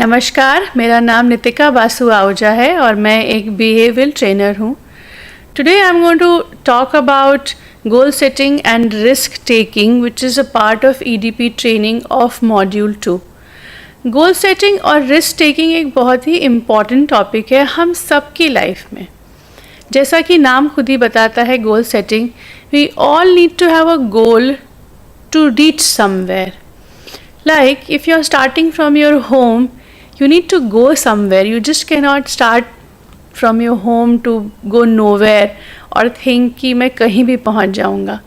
नमस्कार, मेरा नाम नितिका बासु आहूजा है और मैं एक बिहेवियरल ट्रेनर हूँ। Today I am going to talk about goal setting and risk taking which is a part of EDP training of module 2। Goal setting और रिस्क टेकिंग एक बहुत ही इम्पॉर्टेंट टॉपिक है हम सबकी लाइफ में। जैसा कि नाम खुद ही बताता है, goal setting, we all need to have a goal to reach somewhere. Like if you're starting from your home, you need to go somewhere. You just cannot start from your home to go nowhere और think कि मैं कहीं भी पहुंच जाऊंगा।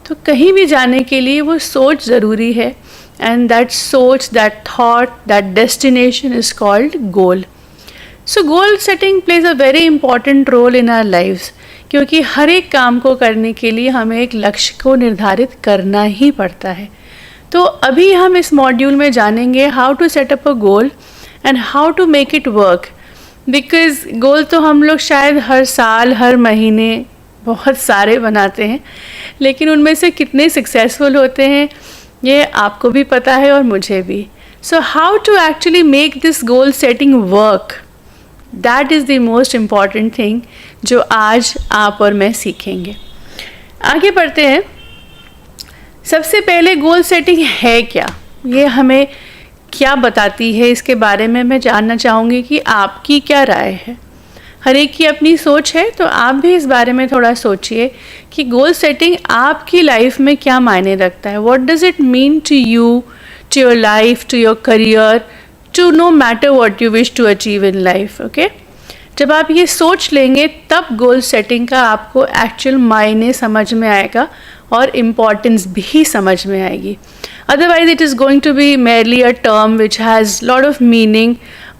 तो कहीं भी जाने के लिए वो सोच ज़रूरी है, and that सोच, that thought, that destination is called goal. So goal setting plays a very important role in our lives. क्योंकि हर एक काम को करने के लिए हमें एक लक्ष्य को निर्धारित करना ही पड़ता है। तो अभी हम इस मॉड्यूल में जानेंगे how to set up a goal and how to make it work. Because goal तो हम लोग शायद हर साल, हर महीने बहुत सारे बनाते हैं, लेकिन उनमें से कितने सक्सेसफुल होते हैं ये आपको भी पता है और मुझे भी। So how to actually make this goal setting work, that is the most important thing जो आज आप और मैं सीखेंगे। आगे बढ़ते हैं। सबसे पहले गोल सेटिंग है क्या, ये हमें क्या बताती है, इसके बारे में मैं जानना चाहूँगी कि आपकी क्या राय है। हर एक की अपनी सोच है, तो आप भी इस बारे में थोड़ा सोचिए कि गोल सेटिंग आपकी लाइफ में क्या मायने रखता है। What does it mean to you, to your life, to your career, to no matter what you wish to achieve in life. Okay, जब आप ये सोच लेंगे तब गोल सेटिंग का आपको एक्चुअल मायने समझ में आएगा और इम्पॉर्टेंस भी समझ में आएगी। Otherwise it is going to be merely a term which has lot of meaning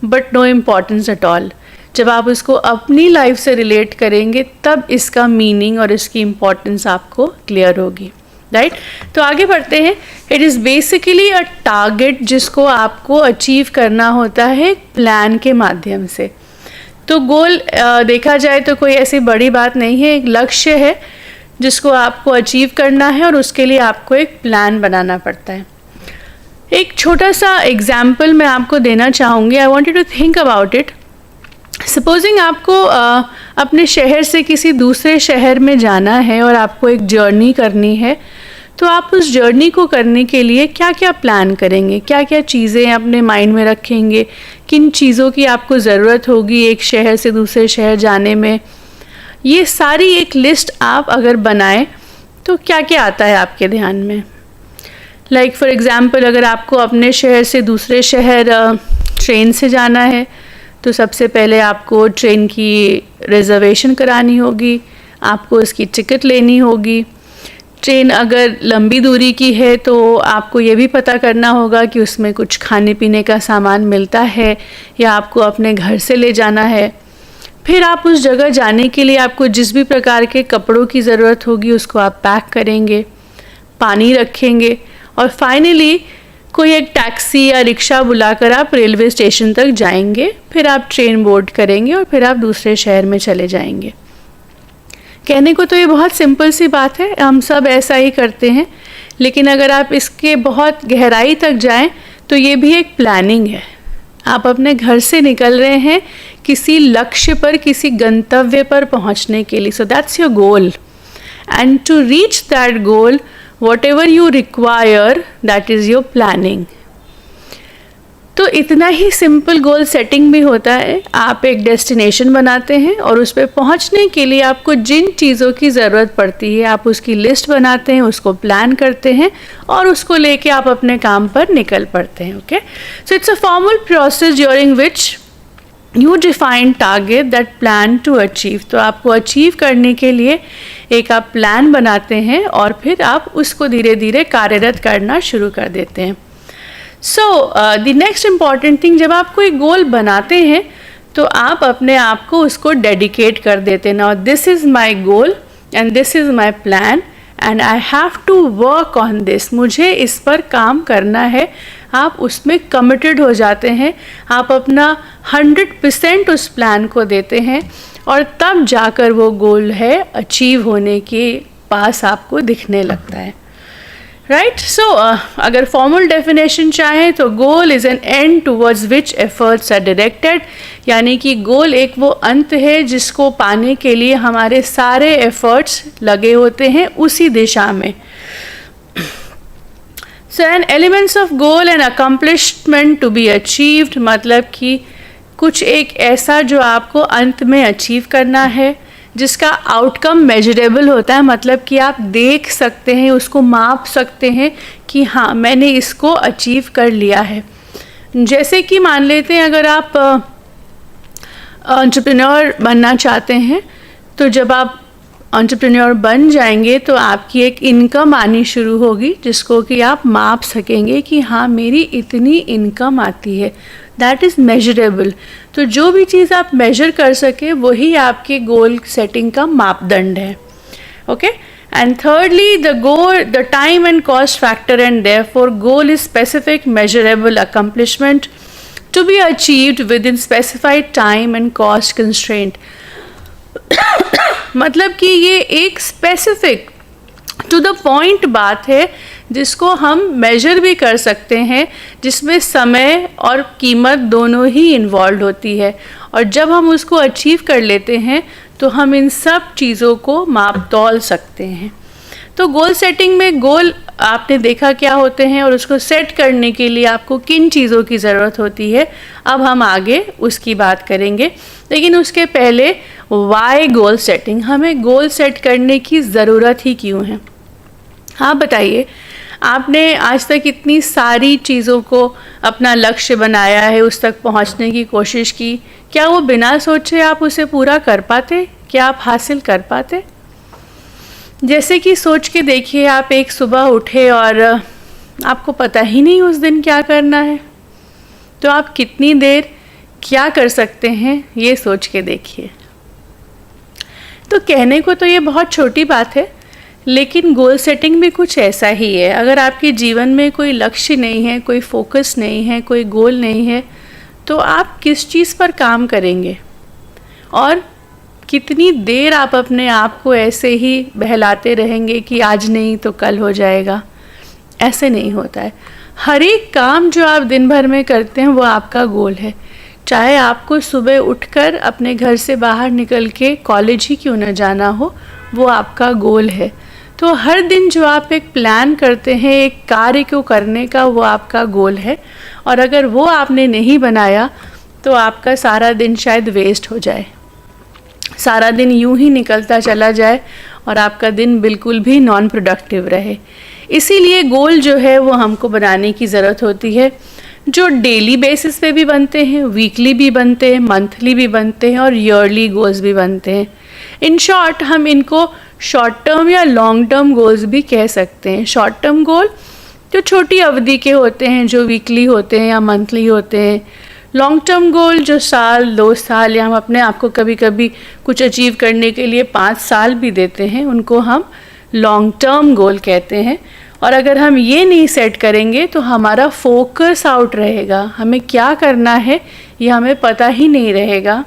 but no importance at all. जब आप उसको अपनी लाइफ से रिलेट करेंगे तब इसका मीनिंग और इसकी इम्पॉर्टेंस आपको क्लियर होगी, राइट। तो आगे बढ़ते हैं। It is basically a target जिसको आपको अचीव करना होता है एक प्लान के माध्यम से। तो गोल देखा जाए तो कोई ऐसी बड़ी बात नहीं है, एक लक्ष्य है जिसको आपको अचीव करना है और उसके लिए आपको एक प्लान बनाना पड़ता है। एक छोटा सा एग्जाम्पल मैं आपको देना चाहूँगी। I want you to think about it. Supposing आपको अपने शहर से किसी दूसरे शहर में जाना है और आपको एक जर्नी करनी है, तो आप उस जर्नी को करने के लिए क्या क्या प्लान करेंगे, क्या क्या चीज़ें अपने माइंड में रखेंगे, किन चीज़ों की आपको ज़रूरत होगी एक शहर से दूसरे शहर जाने में। ये सारी एक लिस्ट आप अगर बनाएं तो क्या क्या आता है आपके ध्यान में। लाइक फॉर एग्ज़ाम्पल, अगर आपको अपने शहर से दूसरे शहर ट्रेन से जाना है तो सबसे पहले आपको ट्रेन की रिज़र्वेशन करानी होगी, आपको उसकी टिकट लेनी होगी। ट्रेन अगर लंबी दूरी की है तो आपको ये भी पता करना होगा कि उसमें कुछ खाने पीने का सामान मिलता है या आपको अपने घर से ले जाना है। फिर आप उस जगह जाने के लिए आपको जिस भी प्रकार के कपड़ों की ज़रूरत होगी उसको आप पैक करेंगे, पानी रखेंगे और फाइनली कोई एक टैक्सी या रिक्शा बुलाकर आप रेलवे स्टेशन तक जाएंगे। फिर आप ट्रेन बोर्ड करेंगे और फिर आप दूसरे शहर में चले जाएंगे। कहने को तो ये बहुत सिंपल सी बात है, हम सब ऐसा ही करते हैं, लेकिन अगर आप इसके बहुत गहराई तक जाएं तो ये भी एक प्लानिंग है। आप अपने घर से निकल रहे हैं किसी लक्ष्य पर, किसी गंतव्य पर पहुंचने के लिए। So that's your goal and to reach that goal whatever you require, that is your planning. तो इतना ही सिंपल गोल सेटिंग भी होता है। आप एक डेस्टिनेशन बनाते हैं और उस पर पहुंचने के लिए आपको जिन चीज़ों की ज़रूरत पड़ती है आप उसकी लिस्ट बनाते हैं, उसको प्लान करते हैं और उसको लेके आप अपने काम पर निकल पड़ते हैं। Okay, so it's a formal process during which you define target that plan to achieve. तो आपको अचीव करने के लिए एक आप प्लान बनाते हैं और फिर आप उसको धीरे धीरे कार्यरत करना शुरू कर देते हैं। So the next important thing, जब आप कोई गोल बनाते हैं तो आप अपने आप को उसको डेडिकेट कर देते हैं। Now this is my goal and this is my plan and I have to work on this. मुझे इस पर काम करना है। आप उसमें कमिटेड हो जाते हैं, आप अपना 100% उस प्लान को देते हैं और तब जाकर वो गोल है अचीव होने के पास आपको दिखने लगता है। राइट। सो अगर फॉर्मल डेफिनेशन चाहें तो goal is an end towards which efforts are directed, यानी कि गोल एक वो अंत है जिसको पाने के लिए हमारे सारे एफर्ट्स लगे होते हैं उसी दिशा में। So an elements of goal and accomplishment to be achieved, मतलब कि कुछ एक ऐसा जो आपको अंत में अचीव करना है, जिसका आउटकम मेजरेबल होता है, मतलब कि आप देख सकते हैं, उसको माप सकते हैं कि हाँ मैंने इसको अचीव कर लिया है। जैसे कि मान लेते हैं अगर आप एंटरप्रेन्योर बनना चाहते हैं, तो जब आप एंटरप्रेन्योर बन जाएंगे तो आपकी एक इनकम आनी शुरू होगी जिसको कि आप माप सकेंगे कि हाँ मेरी इतनी इनकम आती है, दैट इज़ मेजरेबल। तो जो भी चीज़ आप मेजर कर सके वही आपके गोल सेटिंग का मापदंड है। Okay, and thirdly the time and cost factor, and therefore goal is specific measurable accomplishment to be achieved within specified time and cost constraint. मतलब कि ये एक स्पेसिफिक टू द पॉइंट बात है जिसको हम मेजर भी कर सकते हैं, जिसमें समय और कीमत दोनों ही इन्वॉल्व होती है, और जब हम उसको अचीव कर लेते हैं तो हम इन सब चीज़ों को माप तौल सकते हैं। तो गोल सेटिंग में गोल आपने देखा क्या होते हैं और उसको सेट करने के लिए आपको किन चीज़ों की ज़रूरत होती है, अब हम आगे उसकी बात करेंगे। लेकिन उसके पहले वाई गोल सेटिंग, हमें गोल सेट करने की ज़रूरत ही क्यों है? हाँ बताइए, आपने आज तक इतनी सारी चीज़ों को अपना लक्ष्य बनाया है, उस तक पहुंचने की कोशिश की, क्या वो बिना सोचे आप उसे पूरा कर पाते? क्या आप हासिल कर पाते? जैसे कि सोच के देखिए, आप एक सुबह उठे और आपको पता ही नहीं उस दिन क्या करना है, तो आप कितनी देर क्या कर सकते हैं ये सोच के देखिए। तो कहने को तो ये बहुत छोटी बात है, लेकिन गोल सेटिंग भी कुछ ऐसा ही है। अगर आपके जीवन में कोई लक्ष्य नहीं है, कोई फोकस नहीं है, कोई गोल नहीं है, तो आप किस चीज़ पर काम करेंगे और कितनी देर आप अपने आप को ऐसे ही बहलाते रहेंगे कि आज नहीं तो कल हो जाएगा? ऐसे नहीं होता है। हर एक काम जो आप दिन भर में करते हैं वो आपका गोल है। चाहे आपको सुबह उठकर अपने घर से बाहर निकल के कॉलेज ही क्यों न जाना हो, वो आपका गोल है। तो हर दिन जो आप एक प्लान करते हैं एक कार्य को करने का, वो आपका गोल है, और अगर वो आपने नहीं बनाया तो आपका सारा दिन शायद वेस्ट हो जाए, सारा दिन यूं ही निकलता चला जाए और आपका दिन बिल्कुल भी नॉन प्रोडक्टिव रहे। इसीलिए गोल जो है वो हमको बनाने की ज़रूरत होती है, जो डेली बेसिस पे भी बनते हैं, वीकली भी बनते हैं, मंथली भी बनते हैं और ईयरली गोल्स भी बनते हैं। इन शॉर्ट हम इनको शॉर्ट टर्म या लॉन्ग टर्म गोल्स भी कह सकते हैं। शॉर्ट टर्म गोल जो छोटी अवधि के होते हैं, जो वीकली होते हैं या मंथली होते हैं। लॉन्ग टर्म गोल जो साल 2 साल या हम अपने आप को कभी कभी कुछ अचीव करने के लिए 5 साल भी देते हैं, उनको हम लॉन्ग टर्म गोल कहते हैं। और अगर हम ये नहीं सेट करेंगे तो हमारा फोकस आउट रहेगा, हमें क्या करना है ये हमें पता ही नहीं रहेगा।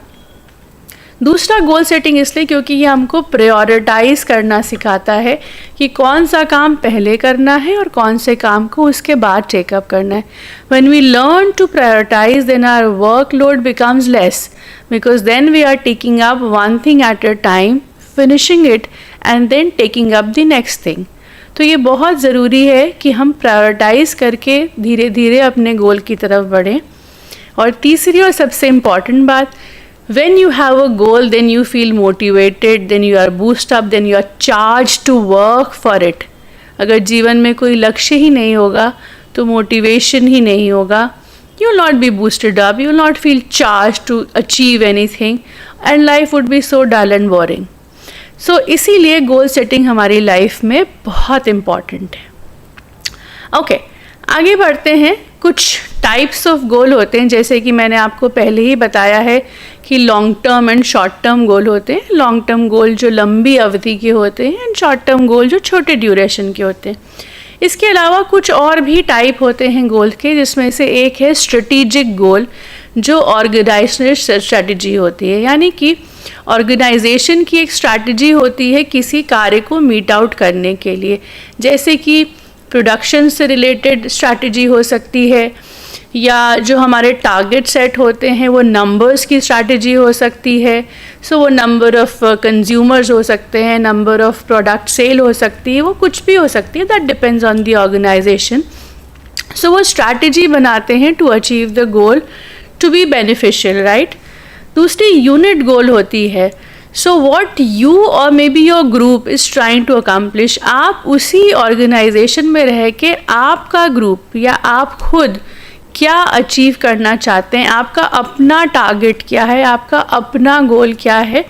दूसरा गोल सेटिंग इसलिए क्योंकि ये हमको प्रायोरिटाइज करना सिखाता है कि कौन सा काम पहले करना है और कौन से काम को उसके बाद टेकअप करना है। When we learn to prioritize, then our workload becomes less, because then we are taking up one thing at a time, finishing it and then taking up the next thing. तो ये बहुत ज़रूरी है कि हम prioritise करके धीरे धीरे अपने गोल की तरफ बढ़ें। और तीसरी और सबसे इम्पॉर्टेंट बात, when you have a goal, then you feel motivated, then you are boosted up, then you are charged to work for it. अगर जीवन में कोई लक्ष्य ही नहीं होगा तो मोटिवेशन ही नहीं होगा, you will not be boosted up, you will not feel charged to achieve anything, and life would be so dull and boring. So इसीलिए गोल सेटिंग हमारी लाइफ में बहुत इम्पॉर्टेंट है। ओके, आगे बढ़ते हैं। कुछ टाइप्स ऑफ गोल होते हैं, जैसे कि मैंने आपको पहले ही बताया है कि long term and short term goal होते हैं। लॉन्ग टर्म गोल जो लंबी अवधि के होते हैं एंड शॉर्ट टर्म गोल जो छोटे ड्यूरेशन के होते हैं। इसके अलावा कुछ और भी टाइप होते हैं गोल के, जिसमें से एक है स्ट्रेटेजिक गोल, जो ऑर्गेनाइजेशनल स्ट्रैटेजी होती है, यानी कि ऑर्गेनाइजेशन की एक स्ट्रैटेजी होती है किसी कार्य को मीट आउट करने के लिए। जैसे कि प्रोडक्शन से रिलेटेड स्ट्रैटेजी हो सकती है, या जो हमारे टारगेट सेट होते हैं वो नंबर्स की स्ट्रैटेजी हो सकती है. सो वो नंबर ऑफ़ कंज्यूमर्स हो सकते हैं, नंबर ऑफ़ प्रोडक्ट सेल हो सकती है, वो कुछ भी हो सकती है. That depends on the organisation. So वो स्ट्रैटेजी बनाते हैं to achieve the goal to be beneficial, right. दूसरी यूनिट गोल होती है. So what you or maybe your group is trying to accomplish. आप उसी ऑर्गेनाइजेशन में रह के आपका ग्रुप या आप खुद क्या अचीव करना चाहते हैं, आपका अपना टारगेट क्या है, आपका अपना गोल क्या है.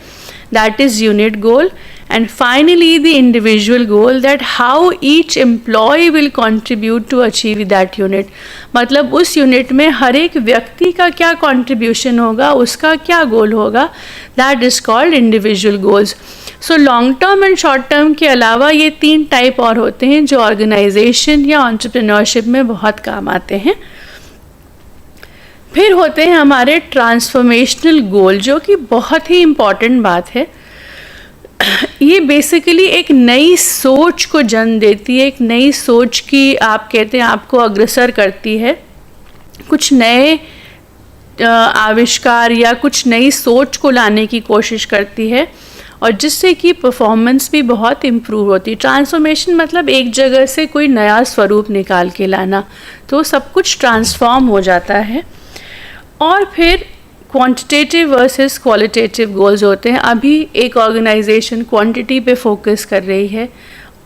That is unit goal. And finally the individual goal, that how each employee will contribute to achieve that unit. मतलब उस यूनिट में हर एक व्यक्ति का क्या कंट्रीब्यूशन होगा, उसका क्या गोल होगा. That is called individual goals. So long term and short term के अलावा ये 3 टाइप और होते हैं जो ऑर्गेनाइजेशन या एंटरप्रेन्योरशिप में बहुत काम आते हैं. फिर होते हैं हमारे ट्रांसफॉर्मेशनल गोल, जो कि बहुत ही इम्पॉर्टेंट बात है. ये बेसिकली एक नई सोच को जन्म देती है, एक नई सोच की आप कहते हैं आपको अग्रसर करती है, कुछ नए आविष्कार या कुछ नई सोच को लाने की कोशिश करती है, और जिससे कि परफॉर्मेंस भी बहुत इम्प्रूव होती है. ट्रांसफॉर्मेशन मतलब एक जगह से कोई नया स्वरूप निकाल के लाना, तो सब कुछ ट्रांसफॉर्म हो जाता है. और फिर क्वांटिटेटिव वर्सेस क्वालिटेटिव गोल्स होते हैं. अभी एक ऑर्गेनाइजेशन क्वांटिटी पे फोकस कर रही है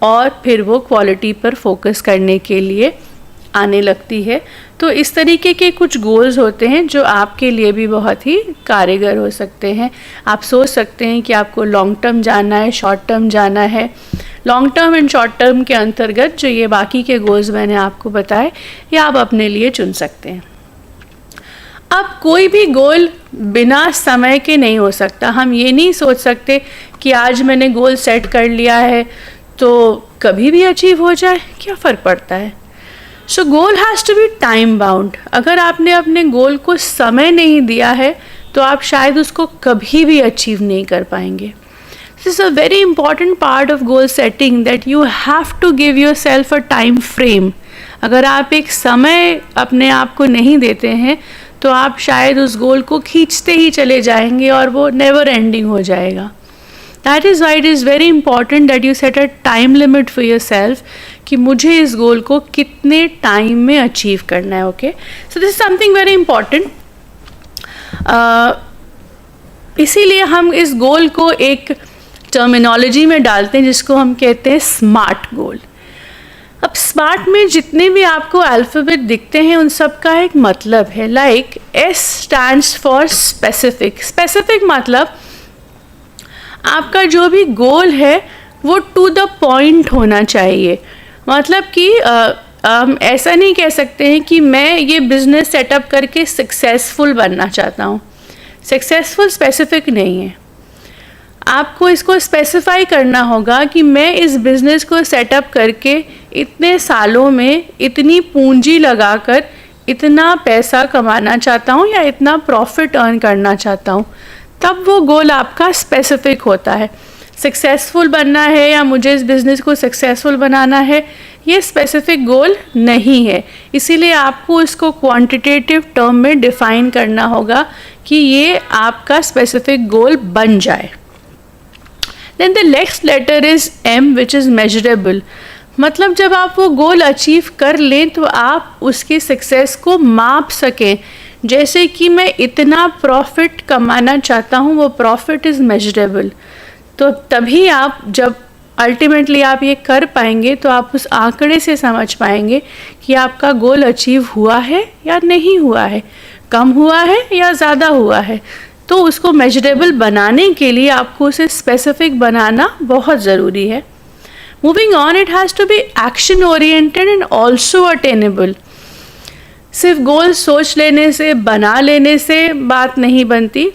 और फिर वो क्वालिटी पर फोकस करने के लिए आने लगती है. तो इस तरीके के कुछ गोल्स होते हैं जो आपके लिए भी बहुत ही कारगर हो सकते हैं. आप सोच सकते हैं कि आपको लॉन्ग टर्म जाना है, शॉर्ट टर्म जाना है. Long term and short term के अंतर्गत जो ये बाकी के गोल्स मैंने आपको बताए, ये आप अपने लिए चुन सकते हैं. अब कोई भी गोल बिना समय के नहीं हो सकता. हम ये नहीं सोच सकते कि आज मैंने गोल सेट कर लिया है तो कभी भी अचीव हो जाए, क्या फ़र्क पड़ता है. So goal has to be time bound. अगर आपने अपने गोल को समय नहीं दिया है तो आप शायद उसको कभी भी अचीव नहीं कर पाएंगे. This is a very important part of goal setting, that you have to give yourself a time frame. अगर आप एक समय अपने आप को नहीं देते हैं तो आप शायद उस गोल को खींचते ही चले जाएंगे और वो नेवर एंडिंग हो जाएगा. That is why it is very important that you set a time limit for your self, कि मुझे इस गोल को कितने टाइम में अचीव करना है. Okay, so this is something very important. इसीलिए हम इस गोल को एक टर्मिनोलॉजी में डालते हैं जिसको हम कहते हैं स्मार्ट गोल. अब स्मार्ट में जितने भी आपको अल्फ़ाबेट दिखते हैं उन सब का एक मतलब है. Like S stands for specific. Specific मतलब आपका जो भी गोल है वो टू द पॉइंट होना चाहिए. मतलब कि हम ऐसा नहीं कह सकते हैं कि मैं ये बिज़नेस सेटअप करके सक्सेसफुल बनना चाहता हूँ. सक्सेसफुल स्पेसिफिक नहीं है. आपको इसको स्पेसिफाई करना होगा कि मैं इस बिज़नेस को सेटअप करके इतने सालों में इतनी पूंजी लगाकर इतना पैसा कमाना चाहता हूँ या इतना प्रॉफिट अर्न करना चाहता हूँ. तब वो गोल आपका स्पेसिफिक होता है. सक्सेसफुल बनना है या मुझे इस बिज़नेस को सक्सेसफुल बनाना है, ये स्पेसिफिक गोल नहीं है. इसीलिए आपको इसको क्वांटिटेटिव टर्म में डिफ़ाइन करना होगा कि ये आपका स्पेसिफिक गोल बन जाए. Then the next letter is M, which is measurable. मतलब जब आप वो गोल अचीव कर लें तो आप उसकी सक्सेस को माप सकें. जैसे कि मैं इतना प्रॉफिट कमाना चाहता हूँ, वो प्रॉफिट इज़ मेजरेबल. तो तभी आप जब अल्टीमेटली आप ये कर पाएंगे तो आप उस आंकड़े से समझ पाएंगे कि आपका गोल अचीव हुआ है या नहीं हुआ है, कम हुआ है या ज़्यादा हुआ है. तो उसको मेजरेबल बनाने के लिए आपको उसे स्पेसिफिक बनाना बहुत ज़रूरी है. Moving on, it has to be action oriented and also attainable. सिर्फ गोल सोच लेने से, बना लेने से बात नहीं बनती.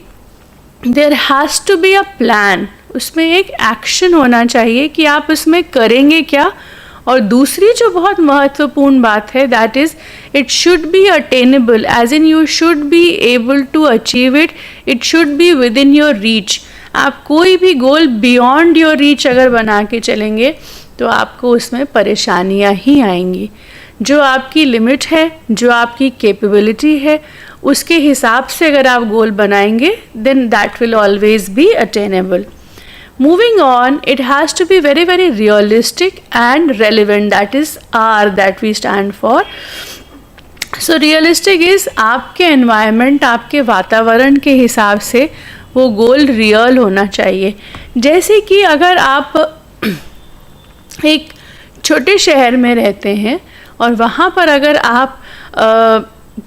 There has to be a plan. उसमें एक एक्शन होना चाहिए कि आप उसमें करेंगे क्या. और दूसरी जो बहुत महत्वपूर्ण बात है, that is it should be attainable, as in you should be able to achieve it. It should be within your reach. आप कोई भी गोल बियॉन्ड योर रीच अगर बना के चलेंगे तो आपको उसमें परेशानियां ही आएंगी। जो आपकी लिमिट है, जो आपकी कैपेबिलिटी है, उसके हिसाब से अगर आप गोल बनाएंगे then that will always be attainable. Moving on, it has to be very very realistic and relevant. That is R that we stand for. So realistic is आपके environment, आपके वातावरण के हिसाब से वो गोल रियल होना चाहिए। जैसे कि अगर आप एक छोटे शहर में रहते हैं और वहाँ पर अगर आप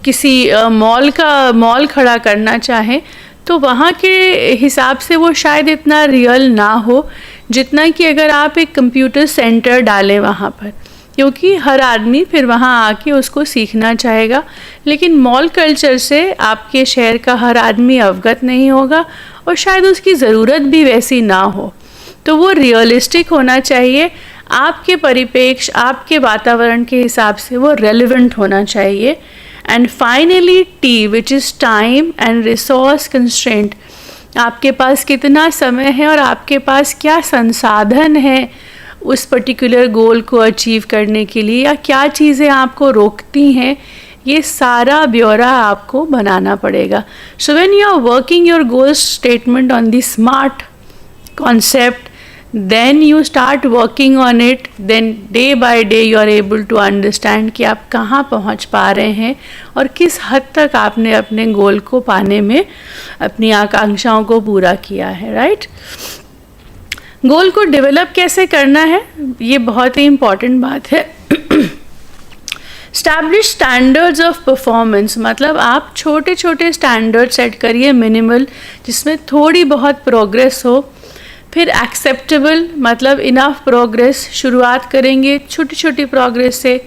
किसी मॉल खड़ा करना चाहें तो वहाँ के हिसाब से वो शायद इतना रियल ना हो जितना कि अगर आप एक कंप्यूटर सेंटर डालें वहाँ पर, क्योंकि हर आदमी फिर वहाँ आके उसको सीखना चाहेगा। लेकिन मॉल कल्चर से आपके शहर का हर आदमी अवगत नहीं होगा और शायद उसकी ज़रूरत भी वैसी ना हो। तो वो रियलिस्टिक होना चाहिए, आपके परिप्रेक्ष्य, आपके वातावरण के हिसाब से वो रेलेवेंट होना चाहिए। And finally T which is time and resource constraint. आपके पास कितना समय है और आपके पास क्या संसाधन है उस पर्टिकुलर गोल को अचीव करने के लिए, या क्या चीज़ें आपको रोकती हैं, ये सारा ब्यौरा आपको बनाना पड़ेगा। So when you are working your goal statement on the SMART concept, then you start working on it, then day by day you are able to understand कि आप कहाँ पहुँच पा रहे हैं और किस हद तक आपने अपने गोल को पाने में अपनी आकांक्षाओं को पूरा किया है। राइट, गोल को डेवलप कैसे करना है, ये बहुत ही इम्पॉर्टेंट बात है। स्टैब्लिश स्टैंडर्ड्स ऑफ परफॉर्मेंस, मतलब आप छोटे छोटे स्टैंडर्ड सेट करिए मिनिमल, जिसमें थोड़ी बहुत प्रोग्रेस हो। फिर एक्सेप्टेबल, मतलब इनफ प्रोग्रेस, शुरुआत करेंगे छोटी छोटी प्रोग्रेस से,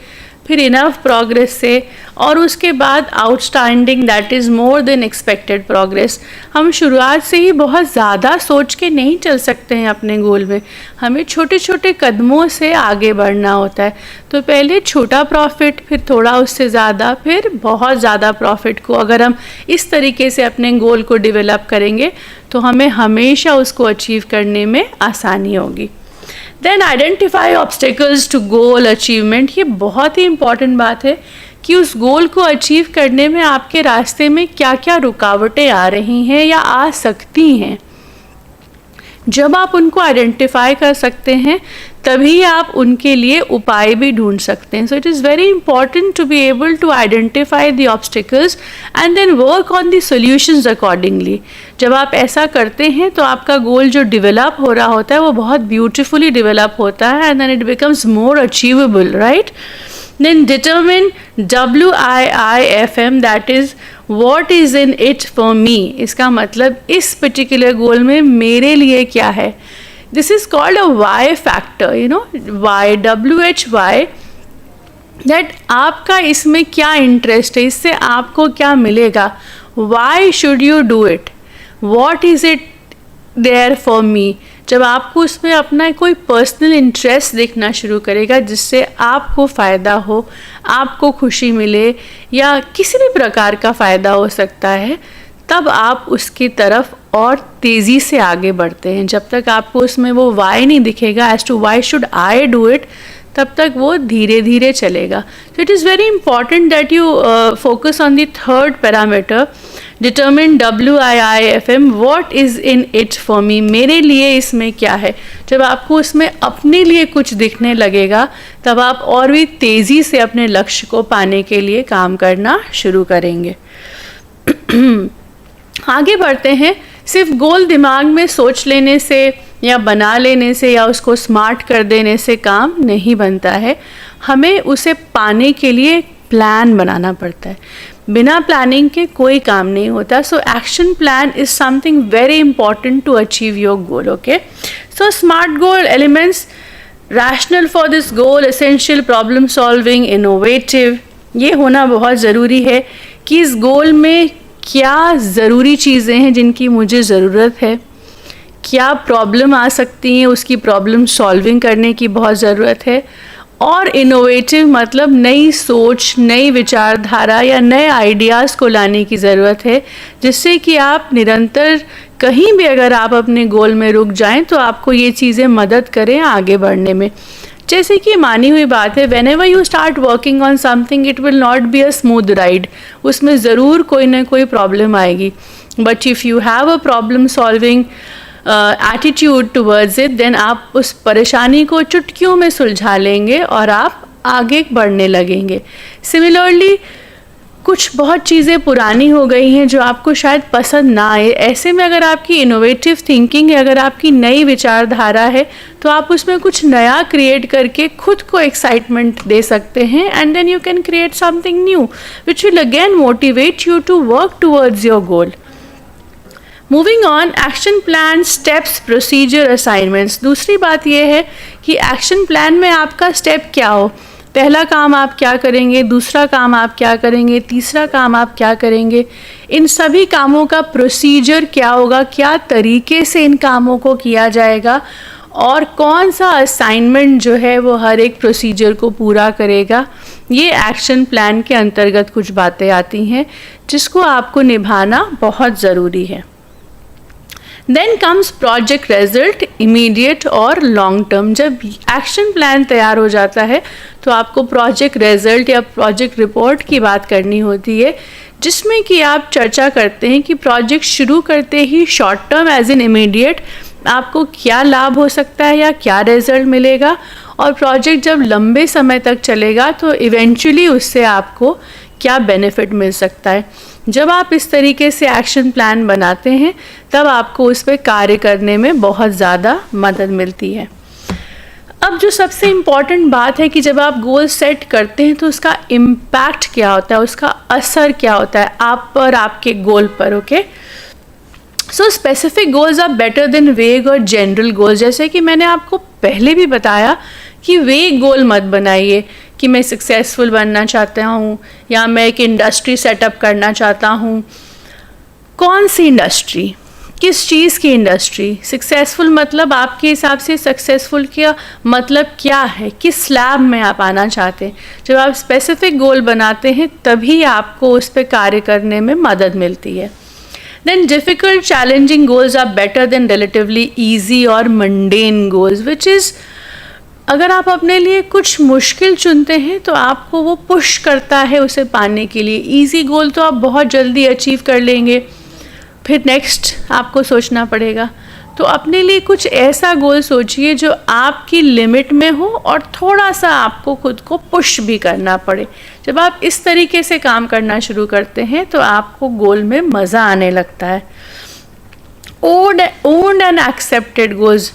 फिर इनफ प्रोग्रेस से, और उसके बाद outstanding, that is more than expected progress. हम शुरुआत से ही बहुत ज़्यादा सोच के नहीं चल सकते हैं अपने गोल में, हमें छोटे छोटे कदमों से आगे बढ़ना होता है। तो पहले छोटा प्रॉफिट, फिर थोड़ा उससे ज़्यादा, फिर बहुत ज़्यादा प्रॉफिट को अगर हम इस तरीके से अपने गोल को डेवलप करेंगे तो हमें हमेशा उसको अचीव करने में आसानी होगी। Then identify obstacles to goal achievement. ये बहुत ही इम्पॉर्टेंट बात है कि उस गोल को अचीव करने में आपके रास्ते में क्या क्या रुकावटें आ रही हैं या आ सकती हैं। जब आप उनको आइडेंटिफाई कर सकते हैं तभी आप उनके लिए उपाय भी ढूंढ सकते हैं। So it is very important to be able to identify the obstacles and then work on the solutions accordingly. जब आप ऐसा करते हैं तो आपका गोल जो डेवलप हो रहा होता है वो बहुत ब्यूटिफुली डेवलप होता है and then it becomes more achievable, right. Then determine WIIFM, that is what is in it for me। इसका मतलब इस पर्टिकुलर गोल में मेरे लिए क्या है। This is called a why factor, you know, why, WHY, that आपका इसमें क्या इंटरेस्ट है, इससे आपको क्या मिलेगा, why should you do it, what is it there for me. जब आपको उसमें अपना कोई पर्सनल इंटरेस्ट दिखना शुरू करेगा जिससे आपको फ़ायदा हो, आपको खुशी मिले या किसी भी प्रकार का फ़ायदा हो सकता है, तब आप उसकी तरफ और तेज़ी से आगे बढ़ते हैं। जब तक आपको उसमें वो वाई नहीं दिखेगा as to why should I do it, तब तक वो धीरे धीरे चलेगा। So it is very important that you focus on the third parameter, determine WIIFM, what is in it for me, मेरे लिए इसमें क्या है। जब आपको उसमें अपने लिए कुछ दिखने लगेगा तब आप और भी तेज़ी से अपने लक्ष्य को पाने के लिए काम करना शुरू करेंगे। आगे बढ़ते हैं। सिर्फ गोल दिमाग में सोच लेने से या बना लेने से या उसको स्मार्ट कर देने से काम नहीं बनता है, हमें उसे पाने के लिए प्लान बनाना पड़ता है। बिना प्लानिंग के कोई काम नहीं होता। So action plan is something very important to achieve your goal. Okay, so SMART goal elements, rational for this goal, essential, problem solving, innovative. ये होना बहुत ज़रूरी है कि इस गोल में क्या ज़रूरी चीज़ें हैं जिनकी मुझे ज़रूरत है, क्या प्रॉब्लम आ सकती हैं, उसकी प्रॉब्लम सॉल्विंग करने की बहुत ज़रूरत है, और इनोवेटिव मतलब नई सोच, नई विचारधारा या नए आइडियाज़ को लाने की ज़रूरत है, जिससे कि आप निरंतर कहीं भी अगर आप अपने गोल में रुक जाएं तो आपको ये चीज़ें मदद करें आगे बढ़ने में। जैसे कि मानी हुई बात है, whenever you start working on something it will not be a smooth ride, उसमें ज़रूर कोई ना कोई प्रॉब्लम आएगी, but if you have a problem solving attitude towards it, देन आप उस परेशानी को चुटकियों में सुलझा लेंगे और आप आगे बढ़ने लगेंगे। सिमिलरली कुछ बहुत चीज़ें पुरानी हो गई हैं जो आपको शायद पसंद ना आए, ऐसे में अगर आपकी इनोवेटिव थिंकिंग है, अगर आपकी नई विचारधारा है, तो आप उसमें कुछ नया क्रिएट करके खुद को एक्साइटमेंट दे सकते हैं, and then you can create something new which will again motivate you to work towards your goal. Moving on, action plan, steps, procedure, assignments. दूसरी बात यह है कि एक्शन प्लान में आपका स्टेप क्या हो, पहला काम आप क्या करेंगे, दूसरा काम आप क्या करेंगे, तीसरा काम आप क्या करेंगे, इन सभी कामों का प्रोसीजर क्या होगा, क्या तरीके से इन कामों को किया जाएगा, और कौन सा असाइनमेंट जो है वो हर एक प्रोसीजर को पूरा करेगा। ये एक्शन प्लान के अंतर्गत कुछ बातें आती हैं जिसको आपको निभाना बहुत ज़रूरी है। Then comes project result, immediate और लॉन्ग टर्म। जब एक्शन प्लान तैयार हो जाता है तो आपको प्रोजेक्ट रिजल्ट या प्रोजेक्ट रिपोर्ट की बात करनी होती है, जिसमें कि आप चर्चा करते हैं कि प्रोजेक्ट शुरू करते ही short term as in immediate आपको क्या लाभ हो सकता है या क्या रिजल्ट मिलेगा, और प्रोजेक्ट जब लंबे समय तक चलेगा तो इवेंचुअली उससे आपको क्या बेनिफिट मिल सकता है। जब आप इस तरीके से एक्शन प्लान बनाते हैं तब आपको उस पर कार्य करने में बहुत ज़्यादा मदद मिलती है। अब जो सबसे इम्पॉर्टेंट बात है कि जब आप गोल सेट करते हैं तो उसका इम्पैक्ट क्या होता है, उसका असर क्या होता है आप पर, आपके गोल पर। Okay, so specific goals are better than vague और जनरल गोल्स। जैसे कि मैंने आपको पहले भी बताया कि वेग गोल मत बनाइए कि मैं सक्सेसफुल बनना चाहता हूँ या मैं एक इंडस्ट्री सेटअप करना चाहता हूँ। कौन सी इंडस्ट्री, किस चीज़ की इंडस्ट्री, सक्सेसफुल मतलब आपके हिसाब से सक्सेसफुल का मतलब क्या है, किस स्लैब में आप आना चाहते हैं। जब आप स्पेसिफिक गोल बनाते हैं तभी आपको उस पर कार्य करने में मदद मिलती है। Then difficult challenging goals are better than relatively easy और मंडेन गोल्स, विच इज़ अगर आप अपने लिए कुछ मुश्किल चुनते हैं तो आपको वो पुश करता है उसे पाने के लिए। इजी गोल तो आप बहुत जल्दी अचीव कर लेंगे, फिर नेक्स्ट आपको सोचना पड़ेगा। तो अपने लिए कुछ ऐसा गोल सोचिए जो आपकी लिमिट में हो और थोड़ा सा आपको खुद को पुश भी करना पड़े। जब आप इस तरीके से काम करना शुरू करते हैं तो आपको गोल में मज़ा आने लगता है। ओन्ड एंड एक्सेप्टेड गोल्स,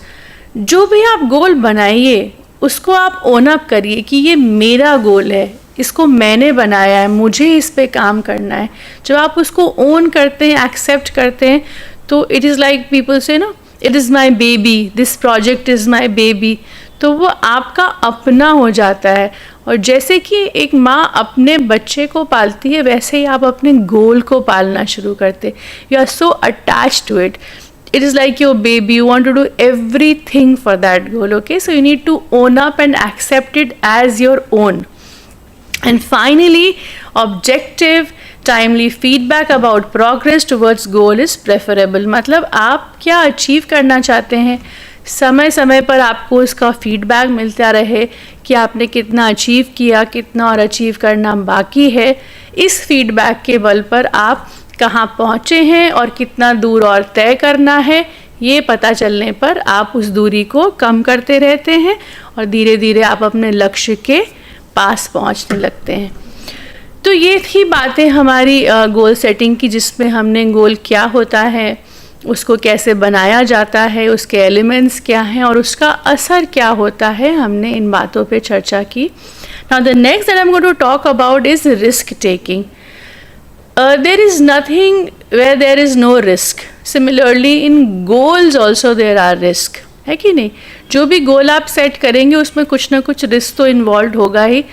जो भी आप गोल बनाइए उसको आप ओन अप करिए कि ये मेरा गोल है, इसको मैंने बनाया है, मुझे इस पे काम करना है। जब आप उसको ओन करते हैं, एक्सेप्ट करते हैं, तो इट इज़ लाइक पीपल से ना, it is my baby, this project is my baby, तो वो आपका अपना हो जाता है। और जैसे कि एक माँ अपने बच्चे को पालती है वैसे ही आप अपने गोल को पालना शुरू करते, you are so attached to it. It is like your baby, you want to do everything for that goal. Okay, so you need to own up and accept it as your own. And finally, objective timely feedback about progress towards goal is preferable. मतलब आप क्या achieve करना चाहते हैं, समय समय पर आपको उसका फीडबैक मिलता रहे कि आपने कितना अचीव किया, कितना और अचीव करना बाकी है. इस फीडबैक के बल पर आप कहाँ पहुँचे हैं और कितना दूर और तय करना है, ये पता चलने पर आप उस दूरी को कम करते रहते हैं और धीरे धीरे आप अपने लक्ष्य के पास पहुँचने लगते हैं. तो ये थी बातें हमारी गोल सेटिंग की, जिसमें हमने गोल क्या होता है, उसको कैसे बनाया जाता है, उसके एलिमेंट्स क्या हैं और उसका असर क्या होता है, हमने इन बातों पे चर्चा की. Now the next that I am going to talk about is risk taking. There is nothing where there is no risk. Similarly, in goals also there are risk. है कि नहीं? जो भी गोल आप सेट करेंगे उसमें कुछ ना कुछ रिस्क तो इन्वॉल्व होगा ही,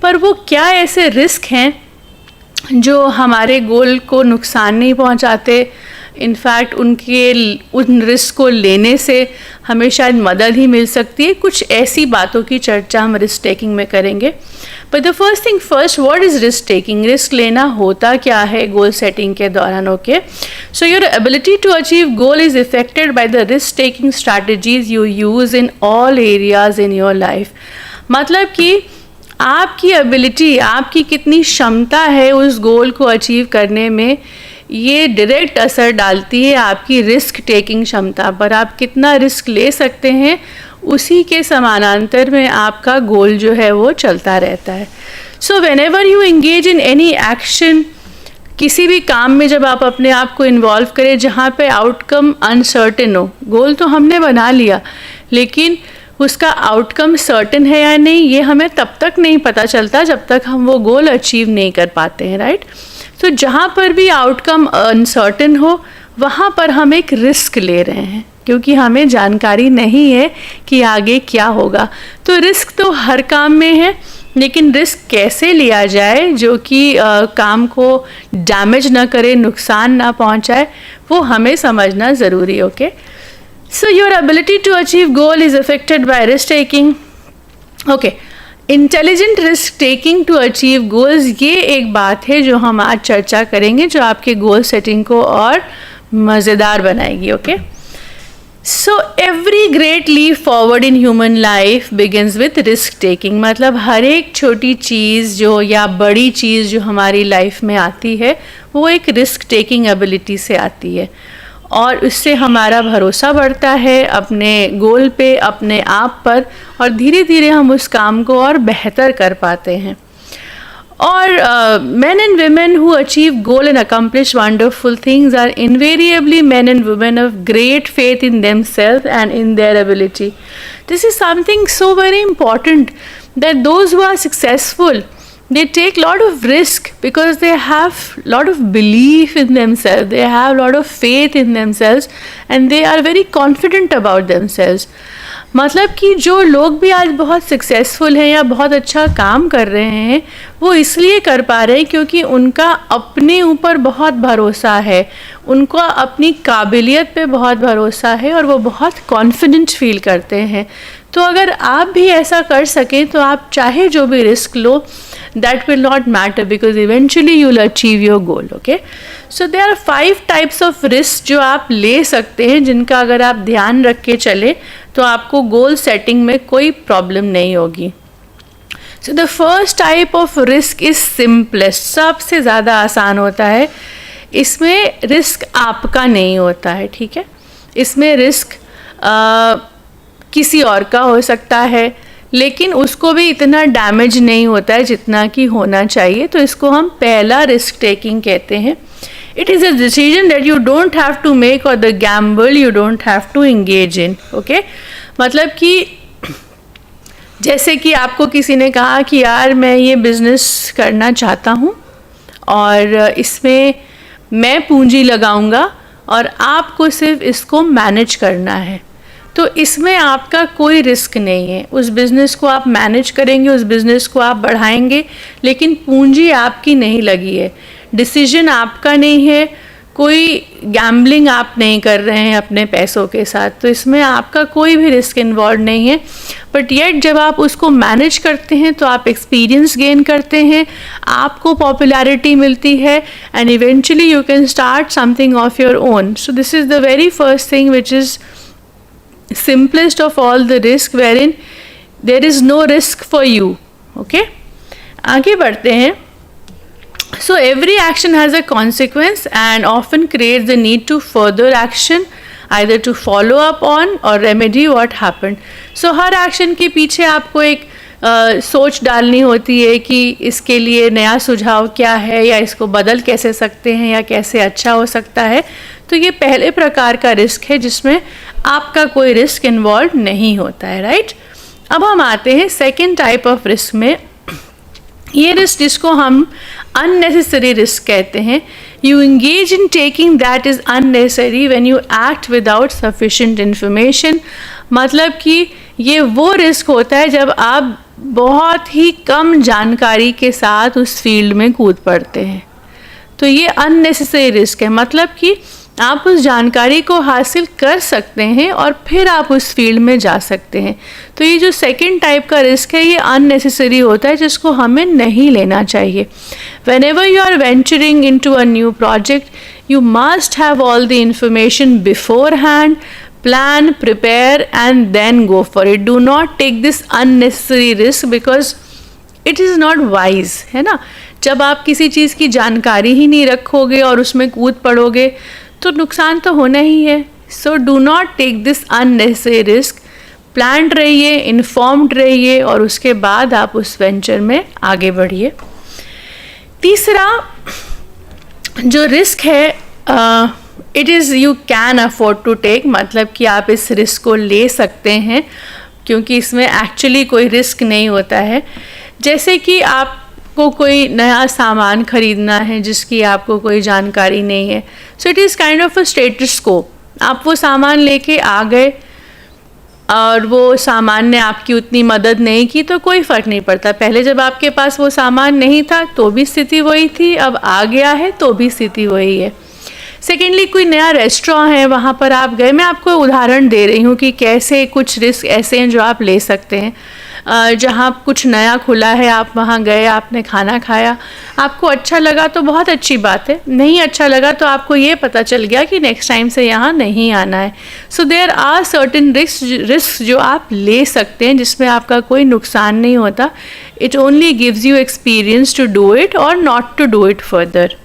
पर वो क्या ऐसे रिस्क हैं जो हमारे गोल को नुकसान नहीं पहुंचाते, इनफैक्ट उन रिस्क को लेने से हमें शायद मदद ही मिल सकती है। कुछ ऐसी बातों की चर्चा हम रिस्क टेकिंग में करेंगे। But the first thing first, what is risk taking? Risk लेना होता क्या है गोल सेटिंग के दौरान? Okay, so your ability to achieve goal is effected by the risk taking strategies you use in all areas in your life. मतलब कि आपकी ability, आपकी कितनी क्षमता है उस गोल को अचीव करने में, ये डायरेक्ट असर डालती है आपकी रिस्क टेकिंग क्षमता पर। आप कितना रिस्क ले सकते हैं, उसी के समानांतर में आपका गोल जो है वो चलता रहता है। So when ever you engage in any action, किसी भी काम में जब आप अपने आप को इन्वॉल्व करें जहाँ पे आउटकम अनसर्टेन हो, गोल तो हमने बना लिया लेकिन उसका आउटकम सर्टेन है या नहीं, ये हमें तब तक नहीं पता चलता जब तक हम वो गोल अचीव नहीं कर पाते हैं, राइट? तो जहाँ पर भी आउटकम अनसर्टेन हो वहाँ पर हम एक रिस्क ले रहे हैं, क्योंकि हमें जानकारी नहीं है कि आगे क्या होगा। तो रिस्क तो हर काम में है, लेकिन रिस्क कैसे लिया जाए जो कि काम को डैमेज ना करे, नुकसान ना पहुँचाए, वो हमें समझना ज़रूरी है। Okay, so your ability to achieve goal is affected by risk taking. Okay, intelligent risk taking to achieve goals, ये एक बात है जो हम आज चर्चा करेंगे, जो आपके गोल सेटिंग को और मज़ेदार बनाएगी। Okay, so every great leap forward in human life begins with risk taking. मतलब हर एक छोटी चीज़ जो या बड़ी चीज़ जो हमारी लाइफ में आती है वो एक रिस्क टेकिंग एबिलिटी से आती है, और उससे हमारा भरोसा बढ़ता है अपने गोल पे, अपने आप पर, और धीरे धीरे हम उस काम को और बेहतर कर पाते हैं। और men and women who achieve goal and accomplish wonderful things are invariably men and women of great faith in themselves and in their ability. This is something so very important, that those who are successful, they take lot of risk because they have lot of belief in themselves, they have lot of faith in themselves and they are very confident about themselves. मतलब कि जो लोग भी आज बहुत successful हैं या बहुत अच्छा काम कर रहे हैं, वो इसलिए कर पा रहे हैं क्योंकि उनका अपने ऊपर बहुत भरोसा है, उनको अपनी काबिलियत पे बहुत भरोसा है और वो बहुत कॉन्फिडेंट फील करते हैं। तो अगर आप भी ऐसा कर सकें तो आप चाहे जो भी risk low, that will not matter because eventually you will achieve your goal. Okay, so there are 5 types of risk जो आप ले सकते हैं, जिनका अगर आप ध्यान रख के चले तो आपको गोल सेटिंग में कोई प्रॉब्लम नहीं होगी। So the first type of risk is simplest, सबसे ज़्यादा आसान होता है। इसमें रिस्क आपका नहीं होता है, ठीक है? इसमें रिस्क किसी और का हो सकता है, लेकिन उसको भी इतना डैमेज नहीं होता है जितना कि होना चाहिए। तो इसको हम पहला रिस्क टेकिंग कहते हैं। It is a decision that you don't have to make or the gamble you don't have to engage in. Okay, मतलब कि जैसे कि आपको किसी ने कहा कि यार मैं ये बिज़नेस करना चाहता हूँ और इसमें मैं पूंजी लगाऊंगा और आपको सिर्फ इसको मैनेज करना है, तो इसमें आपका कोई रिस्क नहीं है। उस बिज़नेस को आप मैनेज करेंगे, उस बिज़नेस को आप बढ़ाएंगे, लेकिन पूंजी आपकी नहीं लगी है, डिसीजन आपका नहीं है, कोई गैम्बलिंग आप नहीं कर रहे हैं अपने पैसों के साथ, तो इसमें आपका कोई भी रिस्क इन्वॉल्व नहीं है। बट येट जब आप उसको मैनेज करते हैं तो आप एक्सपीरियंस गेन करते हैं, आपको पॉपुलैरिटी मिलती है, and eventually you can start something of your own. So this is the very first thing which is simplest of all the risk, wherein there is no risk for you. Okay, आगे बढ़ते हैं। So every action has a consequence and often creates the need to further action, either to follow up on or remedy what happened. So her action के पीछे आपको एक सोच डालनी होती है कि इसके लिए नया सुझाव क्या है, या इसको बदल कैसे सकते हैं, या कैसे अच्छा हो सकता है। तो ये पहले प्रकार का रिस्क है जिसमें आपका कोई रिस्क इन्वॉल्व नहीं होता है, राइट? अब हम आते हैं सेकेंड टाइप ऑफ रिस्क में। ये रिस्क जिसको हम अननेसेसरी रिस्क कहते हैं। You engage in taking that is unnecessary when you act without sufficient information. मतलब कि ये वो रिस्क होता है जब आप बहुत ही कम जानकारी के साथ उस फील्ड में कूद पड़ते हैं, तो ये अननेसेसरी रिस्क है। मतलब कि आप उस जानकारी को हासिल कर सकते हैं और फिर आप उस फील्ड में जा सकते हैं। तो ये जो सेकंड टाइप का रिस्क है ये अननेसेसरी होता है, जिसको हमें नहीं लेना चाहिए। Whenever you are venturing into a new project, you must have all the information beforehand, plan, prepare and then go for it. Do not take this unnecessary risk because it is not wise, है ना। जब आप किसी चीज़ की जानकारी ही नहीं रखोगे और उसमें कूद पड़ोगे तो नुकसान तो होना ही है। So do not take this unnecessary risk. Planned रहिए, इन्फॉर्म्ड रहिए और उसके बाद आप उस वेंचर में आगे बढ़िए। तीसरा जो रिस्क है, it is you can afford to take, मतलब कि आप इस रिस्क को ले सकते हैं क्योंकि इसमें एक्चुअली कोई रिस्क नहीं होता है। जैसे कि आपको कोई नया सामान खरीदना है जिसकी आपको कोई जानकारी नहीं है, सो it is kind of a status को। आप वो सामान लेके आ गए और वो सामान ने आपकी उतनी मदद नहीं की तो कोई फ़र्क नहीं पड़ता। पहले जब आपके पास वो सामान नहीं था तो भी स्थिति वही थी, अब आ गया है तो भी स्थिति वही है। सेकेंडली, कोई नया रेस्टोरेंट है, वहाँ पर आप गए। मैं आपको उदाहरण दे रही हूँ कि कैसे कुछ रिस्क ऐसे हैं जो आप ले सकते हैं। जहाँ कुछ नया खुला है, आप वहाँ गए, आपने खाना खाया, आपको अच्छा लगा तो बहुत अच्छी बात है, नहीं अच्छा लगा तो आपको ये पता चल गया कि नेक्स्ट टाइम से यहाँ नहीं आना है। So there are certain risk जो आप ले सकते हैं जिसमें आपका कोई नुकसान नहीं होता। It only gives you experience to do it or not to do it further.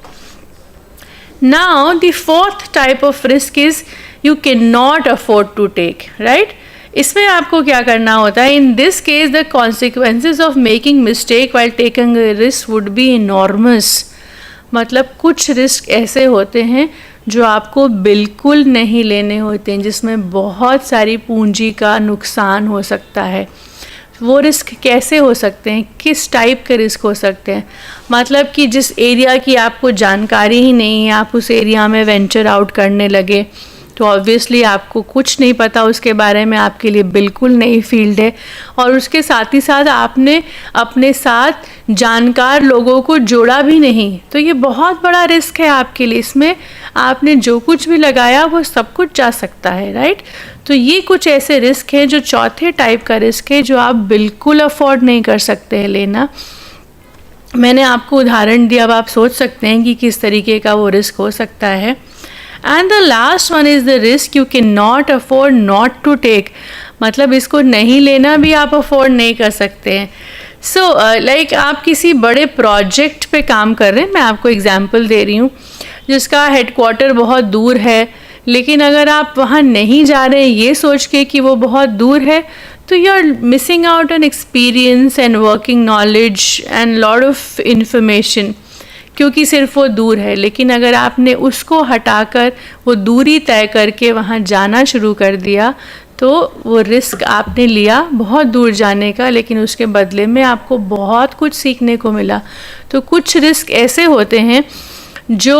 Now the fourth type of risk is you cannot afford to take, right? इसमें आपको क्या करना होता है? In this case the consequences of making mistake while taking a risk would be enormous. मतलब कुछ risk ऐसे होते हैं जो आपको बिल्कुल नहीं लेने होते हैं, जिसमें बहुत सारी पूंजी का नुकसान हो सकता है। वो रिस्क कैसे हो सकते हैं, किस टाइप के रिस्क हो सकते हैं? मतलब कि जिस एरिया की आपको जानकारी ही नहीं है, आप उस एरिया में वेंचर आउट करने लगे तो ऑब्वियसली आपको कुछ नहीं पता उसके बारे में, आपके लिए बिल्कुल नई फील्ड है और उसके साथ ही साथ आपने अपने साथ जानकार लोगों को जोड़ा भी नहीं, तो ये बहुत बड़ा रिस्क है आपके लिए। इसमें आपने जो कुछ भी लगाया वो सब कुछ जा सकता है, राइट? तो ये कुछ ऐसे रिस्क हैं जो चौथे टाइप का रिस्क है जो आप बिल्कुल अफोर्ड नहीं कर सकते हैं लेना। मैंने आपको उदाहरण दिया, अब आप सोच सकते हैं कि किस तरीके का वो रिस्क हो सकता है। And the last one is the risk you can not afford not to take, मतलब इसको नहीं लेना भी आप अफोर्ड नहीं कर सकते हैं। सो लाइक आप किसी बड़े प्रोजेक्ट पे काम कर रहे हैं, मैं आपको एग्जांपल दे रही हूँ, जिसका हेडक्वार्टर बहुत दूर है, लेकिन अगर आप वहाँ नहीं जा रहे हैं ये सोच के कि वो बहुत दूर है, तो you are missing out on experience and working knowledge and lot of information, क्योंकि सिर्फ वो दूर है। लेकिन अगर आपने उसको हटाकर वो दूरी तय करके वहाँ जाना शुरू कर दिया तो वो रिस्क आपने लिया बहुत दूर जाने का, लेकिन उसके बदले में आपको बहुत कुछ सीखने को मिला। तो कुछ रिस्क ऐसे होते हैं जो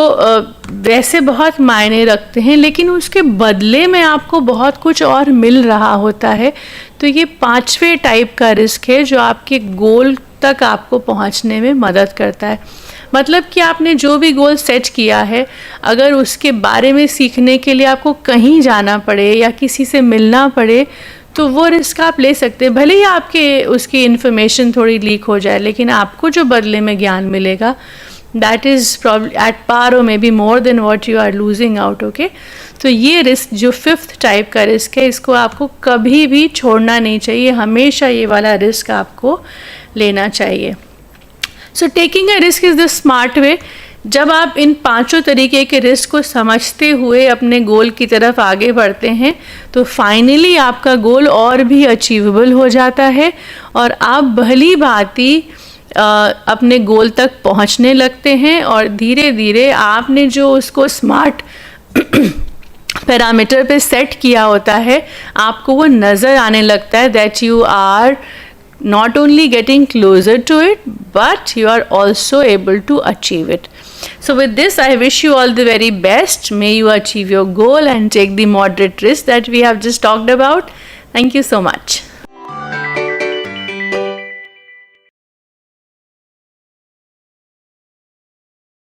वैसे बहुत मायने रखते हैं लेकिन उसके बदले में आपको बहुत कुछ और मिल रहा होता है। तो ये पांचवें टाइप का रिस्क है जो आपके गोल तक आपको पहुंचने में मदद करता है। मतलब कि आपने जो भी गोल सेट किया है, अगर उसके बारे में सीखने के लिए आपको कहीं जाना पड़े या किसी से मिलना पड़े तो वो रिस्क आप ले सकते हैं। भले ही आपके उसकी इन्फॉर्मेशन थोड़ी लीक हो जाए, लेकिन आपको जो बदले में ज्ञान मिलेगा that is probably at par or maybe more than what you are losing out. Okay, तो ये रिस्क जो फिफ्थ टाइप का रिस्क है, इसको आपको कभी भी छोड़ना नहीं चाहिए, हमेशा ये वाला रिस्क आपको लेना चाहिए। So taking a risk is the smart way. जब आप इन पांचों तरीके के रिस्क को समझते हुए अपने गोल की तरफ आगे बढ़ते हैं तो फाइनली आपका गोल और भी अचीवेबल हो जाता है और आप भली भांति अपने गोल तक पहुंचने लगते हैं और धीरे धीरे आपने जो उसको स्मार्ट पैरामीटर पे सेट किया होता है आपको वो नज़र आने लगता है that you are not only getting closer to it but you are also able to achieve it. So with this I wish you all the very best. May you achieve your goal and take the moderate risk that we have just talked about. Thank you so much.